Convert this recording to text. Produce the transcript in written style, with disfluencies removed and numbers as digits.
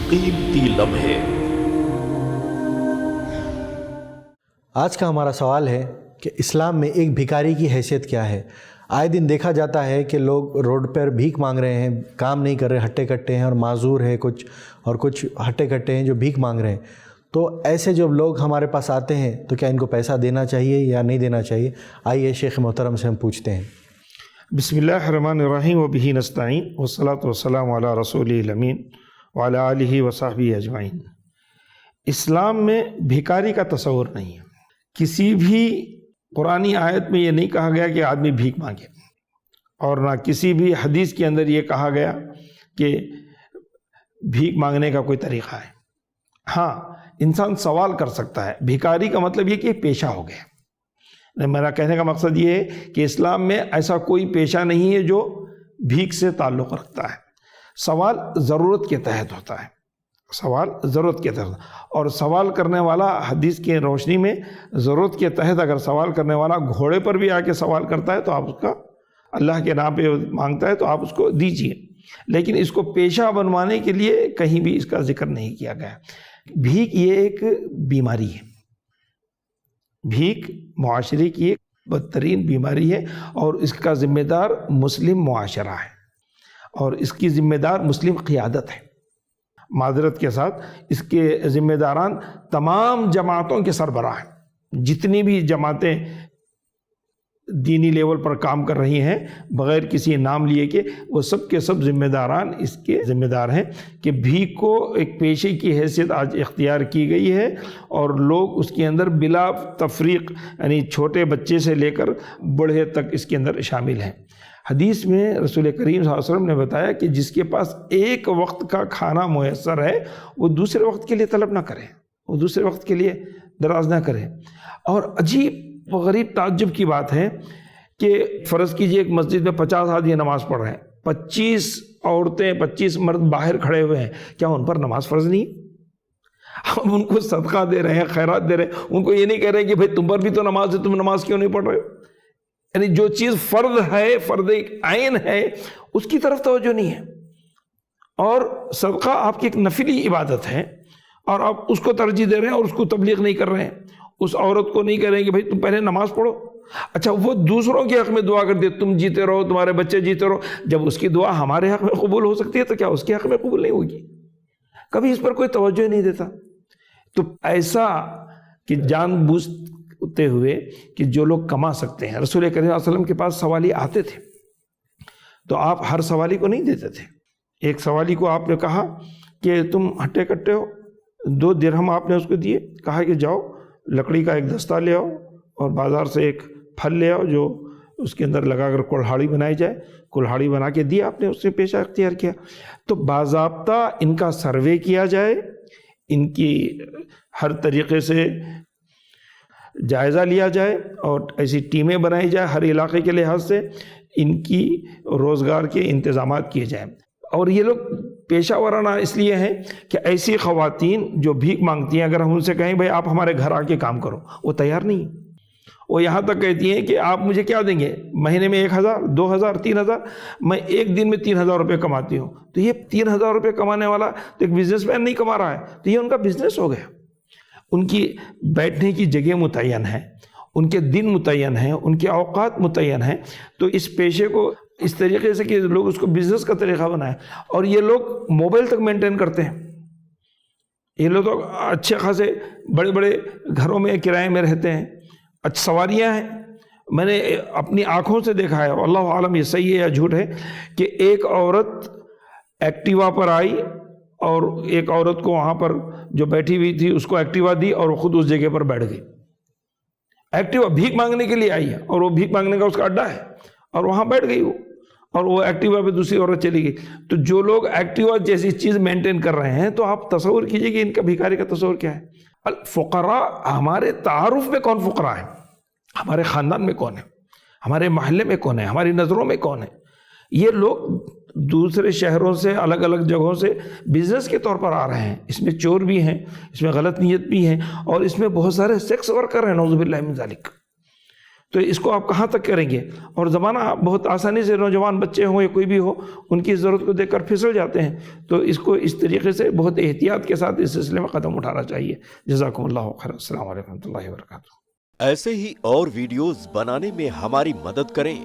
कीमती लम्हे। आज का हमारा सवाल है कि इस्लाम में एक भिखारी की हैसियत क्या है। आए दिन देखा जाता है कि लोग रोड पर भीख मांग रहे हैं, काम नहीं कर रहे, हट्टे कट्टे हैं और माजूर है कुछ, और कुछ हट्टे कट्टे हैं जो भीख मांग रहे हैं। तो ऐसे जब लोग हमारे पास आते हैं तो क्या इनको पैसा देना चाहिए या नहीं देना चाहिए? आइए शेख मोहतरम से हम पूछते हैं। बिस्मिल्लाहिर्रहमानिर्रहीम व बिही नस्तईन वस्सलातु वस्सलामु अला रसूलिल अमीन व अला आलिहि व सहबिहि अजमाइन। इस्लाम में भिखारी का तस्वुर नहीं है। किसी भी कुरानी आयत में ये नहीं कहा गया कि आदमी भीख मांगे, और ना किसी भी हदीस के अंदर ये कहा गया कि भीख मांगने का कोई तरीक़ा है। हाँ, इंसान सवाल कर सकता है। भिखारी का मतलब ये कि पेशा हो गया। मेरा कहने का मकसद ये है कि इस्लाम में ऐसा कोई पेशा नहीं है जो भीख से ताल्लुक़ रखता है। सवाल ज़रूरत के तहत होता है, सवाल ज़रूरत के तहत, और सवाल करने वाला हदीस की रोशनी में ज़रूरत के तहत अगर सवाल करने वाला घोड़े पर भी आके सवाल करता है तो आप उसका, अल्लाह के नाम पे मांगता है तो आप उसको दीजिए। लेकिन इसको पेशा बनवाने के लिए कहीं भी इसका जिक्र नहीं किया गया। भीख ये एक बीमारी है, भीख मुआशरे की एक बदतरीन बीमारी है, और इसका ज़िम्मेदार मुस्लिम मुआशरा है, और इसकी ज़िम्मेदार मुस्लिम क़ियादत है। मादरत के साथ इसके ज़िम्मेदारान तमाम जमातों के सरबराह हैं। जितनी भी जमातें दीनी लेवल पर काम कर रही हैं बग़ैर किसी नाम लिए के, वो सब के सब ज़िम्मेदारान इसके ज़िम्मेदार हैं कि भीख को एक पेशे की हैसियत आज इख्तियार की गई है, और लोग उसके अंदर बिला तफरीक, यानी छोटे बच्चे से लेकर बूढ़े तक इसके अंदर शामिल हैं। हदीस में रसूल करीम सल्लल्लाहु अलैहि वसल्लम ने बताया कि जिसके पास एक वक्त का खाना मुयस्सर है वो दूसरे वक्त के लिए तलब ना करे, वो दूसरे वक्त के लिए दराज ना करे। और अजीब व गरीब ताज्जुब की बात है कि फ़र्ज़ कीजिए एक मस्जिद में 50 आदमी नमाज़ पढ़ रहे हैं, 25 औरतें 25 मर्द बाहर खड़े हुए हैं, क्या उन पर नमाज फ़र्ज़ नहीं? हम उनको सदका दे रहे हैं, खैरात दे रहे हैं, उनको ये नहीं कह रहे कि भाई तुम पर भी तो नमाज है, तुम नमाज क्यों नहीं पढ़ रहे हो? यानी जो चीज़ फ़र्द है, फ़र्द आइन है, उसकी तरफ तवज्जो नहीं है। और सदका आपकी एक नफिली इबादत है और आप उसको तरजीह दे रहे हैं और उसको तबलीग नहीं कर रहे हैं। उस औरत को नहीं कह रहे हैं कि भाई तुम पहले नमाज पढ़ो। अच्छा, वो दूसरों के हक़ में दुआ करती है, तुम जीते रहो, तुम्हारे बच्चे जीते रहो। जब उसकी दुआ हमारे हक़ में कबूल हो सकती है तो क्या उसके हक़ में कबूल नहीं होगी? कभी इस पर कोई तवज्जो नहीं देता। तो ऐसा कि जानबूझते हुए कि जो लोग कमा सकते हैं, रसूल करीम सल्लल्लाहु अलैहि वसल्लम के पास सवाली आते थे तो आप हर सवाली को नहीं देते थे। एक सवाली को आपने कहा कि तुम हट्टे कट्टे हो, 2 दिरहम आपने उसको दिए, कहा कि जाओ लकड़ी का एक दस्ता ले आओ और बाज़ार से एक फल ले आओ जो उसके अंदर लगाकर कुल्हाड़ी बनाई जाए। कुल्हाड़ी बना के दी आपने, उससे पेशा अख्तियार किया। तो बाज़ाब्ता इनका सर्वे किया जाए, इनकी हर तरीक़े से जायज़ा लिया जाए और ऐसी टीमें बनाई जाए हर इलाके के लिहाज से, इनकी रोज़गार के इंतज़ामात किए जाएँ। और ये लोग पेशा वराना इसलिए हैं कि ऐसी ख़वातीन जो भीख मांगती हैं, अगर हम उनसे कहें भाई आप हमारे घर आके काम करो, वो तैयार नहीं। वो यहाँ तक कहती हैं कि आप मुझे क्या देंगे, महीने में 1000, 2000, 3000, मैं एक दिन में 3000 रुपये कमाती हूँ। तो ये 3000 रुपये कमाने वाला तो एक बिजनेसमैन नहीं कमा रहा है, तो ये उनका बिजनेस हो गया। उनकी बैठने की जगह मुतय्यन है, उनके दिन मुतय्यन हैं, उनके औकात मुतय्यन हैं। तो इस पेशे को इस तरीके से कि लोग उसको बिजनेस का तरीक़ा बनाए, और ये लोग मोबाइल तक मेंटेन करते हैं। ये लोग तो अच्छे खासे बड़े बड़े घरों में किराए में रहते हैं, अच्छी सवारियाँ हैं। मैंने अपनी आँखों से देखा है, अल्लाह आलम ये सही है या झूठ है, कि एक औरत एक्टिवा पर आई और एक औरत को वहाँ पर जो बैठी हुई थी उसको एक्टिवा दी और वो खुद उस जगह पर बैठ गई। एक्टिवा भीख मांगने के लिए आई है और वो भीख मांगने का उसका अड्डा है, और वहाँ बैठ गई वो, और वो एक्टिवा पे दूसरी औरत चली गई। तो जो लोग एक्टिवा जैसी चीज़ मेंटेन कर रहे हैं, तो आप तसव्वुर कीजिए कि इनका भिखारी का तसव्वुर क्या है। अल फ़ुक़रा, हमारे तारुफ में कौन फ़ुक़रा है, हमारे ख़ानदान में कौन है, हमारे महल्ले में कौन है, हमारी नज़रों में कौन है। ये लोग दूसरे शहरों से, अलग अलग जगहों से बिज़नेस के तौर पर आ रहे हैं। इसमें चोर भी हैं, इसमें गलत नीयत भी हैं, और इसमें बहुत सारे सेक्स वर्कर हैं, नऊज़ुबिल्लाहि मिन ज़ालिक। تو اس کو آپ کہاں تک کریں گے؟ اور زمانہ بہت آسانی سے نوجوان بچے ہوں یا کوئی بھی ہو ان کی ضرورت کو دیکھ کر پھسل جاتے ہیں، تو اس کو اس طریقے سے بہت احتیاط کے ساتھ اس سلسلے میں قدم اٹھانا چاہیے۔ جزاکم اللہ خیر، السلام علیکم ورحمۃ اللہ وبرکاتہ۔ ایسے ہی اور ویڈیوز بنانے میں ہماری مدد کریں۔